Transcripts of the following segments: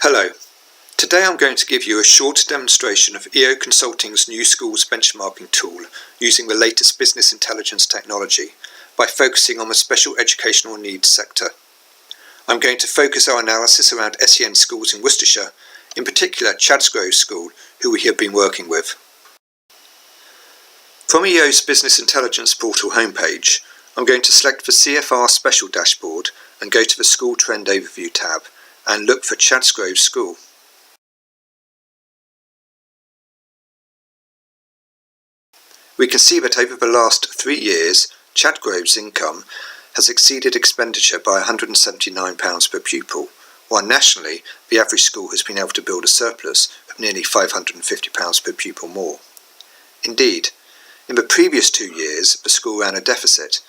Hello. Today I'm going to give you a short demonstration of EO Consulting's new schools benchmarking tool using the latest business intelligence technology by focusing on the special educational needs sector. I'm going to focus our analysis around SEN schools in Worcestershire, in particular Chadsgrove School, who we have been working with. From EO's Business Intelligence Portal homepage, I'm going to select the CFR Special Dashboard and go to the School Trend Overview tab and look for Chadsgrove School. We can see that over the last 3 years, Chadsgrove's income has exceeded expenditure by £179 per pupil, while nationally the average school has been able to build a surplus of nearly £550 per pupil more. Indeed, in the previous 2 years, the school ran a deficit.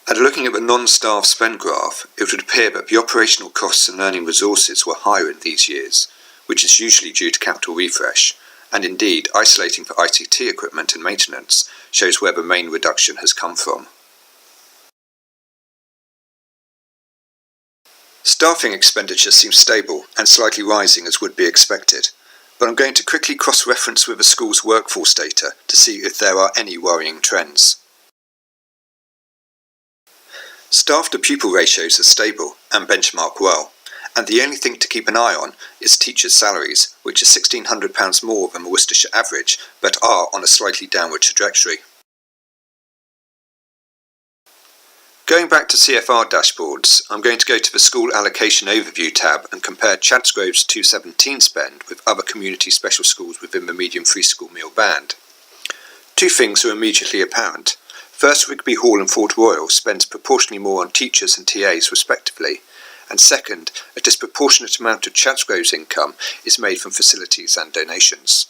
And looking at the non-staff spend graph, it would appear that the operational costs and learning resources were higher in these years, which is usually due to capital refresh, and indeed isolating for ICT equipment and maintenance shows where the main reduction has come from. Staffing expenditure seems stable and slightly rising as would be expected, but I'm going to quickly cross-reference with the school's workforce data to see if there are any worrying trends. Staff to pupil ratios are stable and benchmark well, and the only thing to keep an eye on is teachers' salaries, which are £1,600 more than the Worcestershire average, but are on a slightly downward trajectory. Going back to CFR dashboards, I'm going to go to the School Allocation Overview tab and compare Chadsgrove's 2017 spend with other community special schools within the medium free school meal band. Two things are immediately apparent. First, Rigby Hall and Fort Royal spends proportionally more on teachers and TAs respectively, and second, a disproportionate amount of Chadsgrove's income is made from facilities and donations.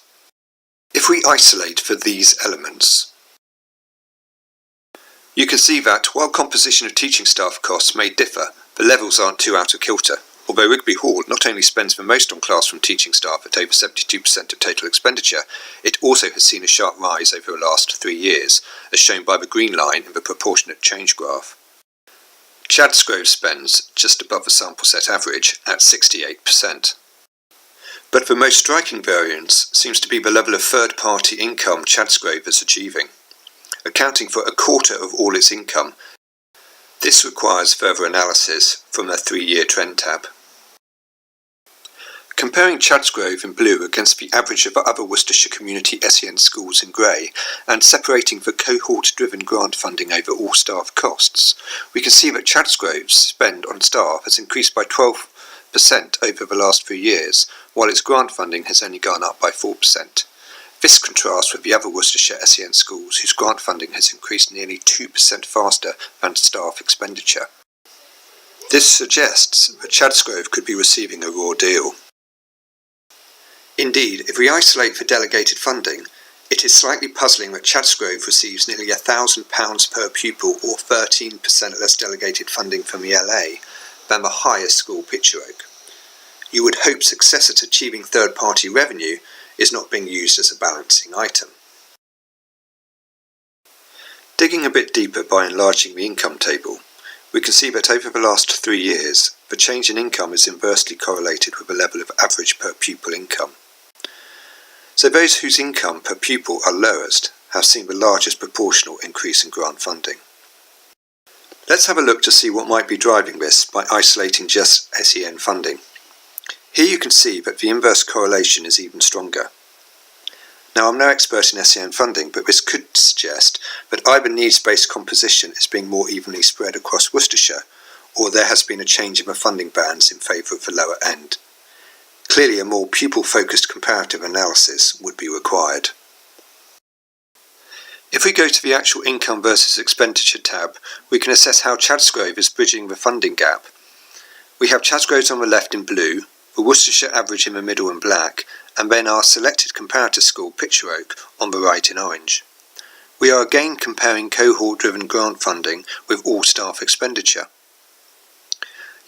If we isolate for these elements, you can see that while composition of teaching staff costs may differ, the levels aren't too out of kilter. Although Rigby Hall not only spends the most on classroom teaching staff at over 72% of total expenditure, it also has seen a sharp rise over the last 3 years, as shown by the green line in the proportionate change graph. Chadsgrove spends just above the sample set average at 68%. But the most striking variance seems to be the level of third-party income Chadsgrove is achieving, accounting for a quarter of all its income. This requires further analysis from the 3-year trend tab. Comparing Chadsgrove in blue against the average of other Worcestershire community SEN schools in grey, and separating the cohort-driven grant funding over all staff costs, we can see that Chadsgrove's spend on staff has increased by 12% over the last few years, while its grant funding has only gone up by 4%. This contrasts with the other Worcestershire SEN schools whose grant funding has increased nearly 2% faster than staff expenditure. This suggests that Chadsgrove could be receiving a raw deal. Indeed, if we isolate for delegated funding, it is slightly puzzling that Chadsgrove receives nearly £1,000 per pupil or 13% less delegated funding from the LA than the highest school, Picture Oak. You would hope success at achieving third-party revenue is not being used as a balancing item. Digging a bit deeper by enlarging the income table, we can see that over the last 3 years, the change in income is inversely correlated with the level of average per pupil income. So those whose income per pupil are lowest have seen the largest proportional increase in grant funding. Let's have a look to see what might be driving this by isolating just SEN funding. Here you can see that the inverse correlation is even stronger. Now, I'm no expert in SEN funding, but this could suggest that either needs-based composition is being more evenly spread across Worcestershire, or there has been a change in the funding bands in favour of the lower end. Clearly, a more pupil-focused comparative analysis would be required. If we go to the actual income versus expenditure tab, we can assess how Chadsgrove is bridging the funding gap. We have Chadsgrove's on the left in blue, the Worcestershire average in the middle in black, and then our selected comparator school, Picture Oak, on the right in orange. We are again comparing cohort-driven grant funding with all staff expenditure.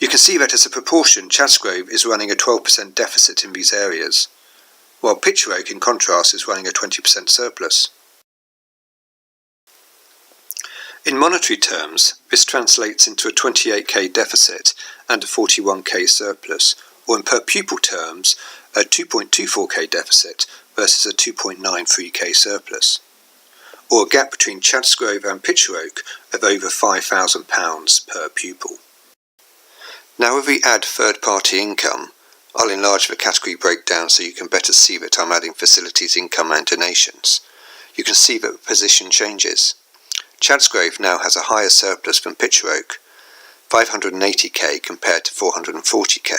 You can see that as a proportion, Chadsgrove is running a 12% deficit in these areas, while Picture Oak, in contrast, is running a 20% surplus. In monetary terms, this translates into a 28k deficit and a 41k surplus, or in per pupil terms, a 2.24k deficit versus a 2.93k surplus, or a gap between Chadsgrove and Pitcher Oak of over £5,000 per pupil. Now if we add third-party income, I'll enlarge the category breakdown so you can better see that I'm adding facilities income and donations. You can see that the position changes. Chadsgrove now has a higher surplus than Pitcher Oak, 580k compared to 440k,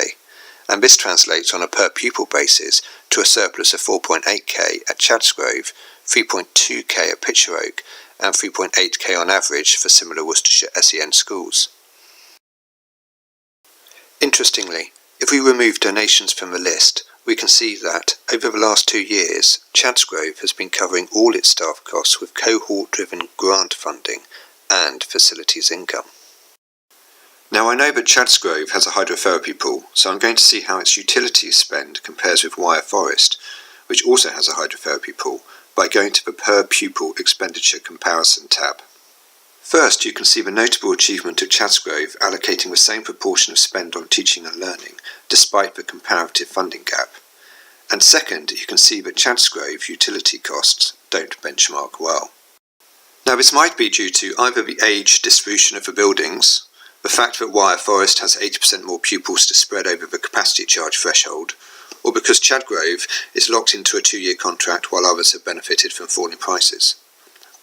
and this translates on a per pupil basis to a surplus of 4.8k at Chadsgrove, 3.2k at Pitcher Oak, and 3.8k on average for similar Worcestershire SEN schools. Interestingly, if we remove donations from the list, we can see that, over the last 2 years, Chadsgrove has been covering all its staff costs with cohort-driven grant funding and facilities income. Now I know that Chadsgrove has a hydrotherapy pool, so I'm going to see how its utilities spend compares with Wyre Forest, which also has a hydrotherapy pool, by going to the per pupil expenditure comparison tab. First, you can see the notable achievement of Chadsgrove allocating the same proportion of spend on teaching and learning, despite the comparative funding gap. And second, you can see that Chadsgrove utility costs don't benchmark well. Now this might be due to either the age distribution of the buildings, the fact that Wyre Forest has 80% more pupils to spread over the capacity charge threshold, or because Chadsgrove is locked into a 2-year contract while others have benefited from falling prices.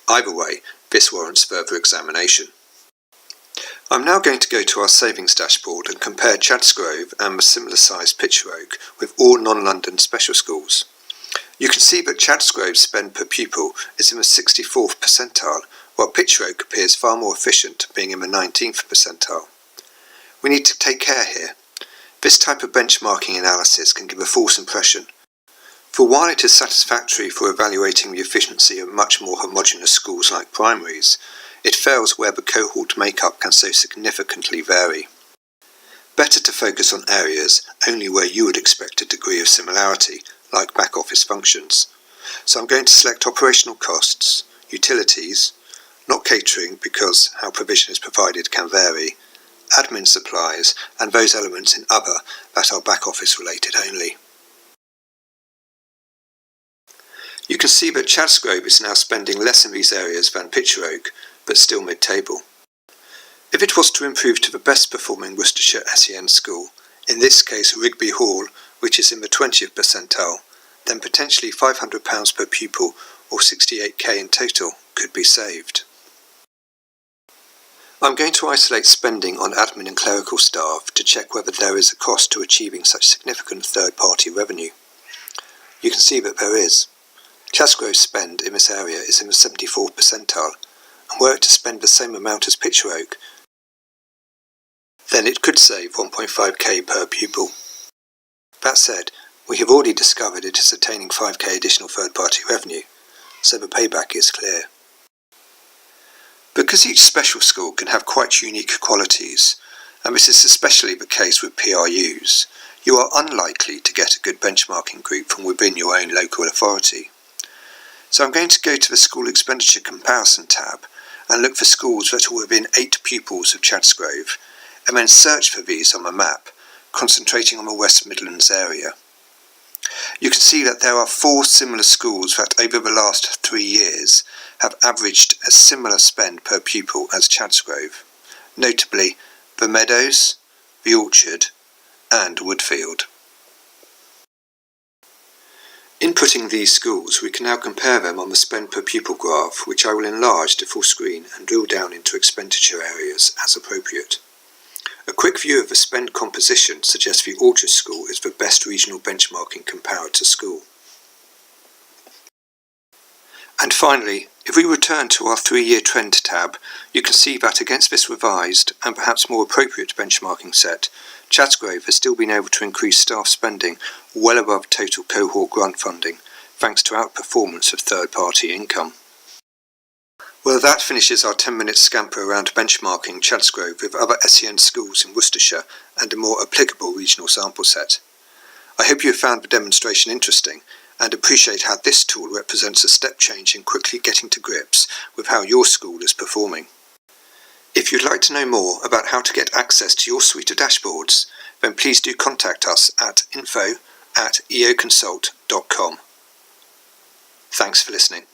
Either way, this warrants further examination. I'm now going to go to our savings dashboard and compare Chadsgrove and the similar sized Pitcher Oak with all non-London special schools. You can see that Chadsgrove's spend per pupil is in the 64th percentile, while Pitcher Oak appears far more efficient, being in the 19th percentile. We need to take care here. This type of benchmarking analysis can give a false impression. For while it is satisfactory for evaluating the efficiency of much more homogeneous schools like primaries, it fails where the cohort makeup can so significantly vary. Better to focus on areas only where you would expect a degree of similarity, like back office functions. So I'm going to select operational costs, utilities, not catering because how provision is provided can vary, admin supplies, and those elements in other that are back office related only. You can see that Chadsgrove is now spending less in these areas than Pitcher Oak, but still mid-table. If it was to improve to the best performing Worcestershire SEN school, in this case Rigby Hall, which is in the 20th percentile, then potentially £500 per pupil or 68k in total could be saved. I'm going to isolate spending on admin and clerical staff to check whether there is a cost to achieving such significant third-party revenue. You can see that there is. Chadsgrove's spend in this area is in the 74th percentile, and were it to spend the same amount as Pitcher Oak, then it could save 1.5k per pupil. That said, we have already discovered it is attaining 5k additional third-party revenue, so the payback is clear. Because each special school can have quite unique qualities, and this is especially the case with PRUs, you are unlikely to get a good benchmarking group from within your own local authority. So I'm going to go to the School Expenditure Comparison tab and look for schools that are within 8 pupils of Chadsgrove, and then search for these on the map, concentrating on the West Midlands area. You can see that there are 4 similar schools that over the last 3 years have averaged a similar spend per pupil as Chadsgrove, notably the Meadows, the Orchard and Woodfield. Inputting these schools, we can now compare them on the spend per pupil graph, which I will enlarge to full screen and drill down into expenditure areas as appropriate. A quick view of the spend composition suggests the Orchard School is the best regional benchmarking comparator school. And finally, if we return to our 3-year trend tab, you can see that against this revised and perhaps more appropriate benchmarking set, Chadsgrove has still been able to increase staff spending well above total cohort grant funding, thanks to outperformance of third-party income. Well, that finishes our 10-minute scamper around benchmarking Chadsgrove with other SEN schools in Worcestershire and a more applicable regional sample set. I hope you have found the demonstration interesting and appreciate how this tool represents a step change in quickly getting to grips with how your school is performing. If you'd like to know more about how to get access to your suite of dashboards, then please do contact us at info@eoconsult.com. Thanks for listening.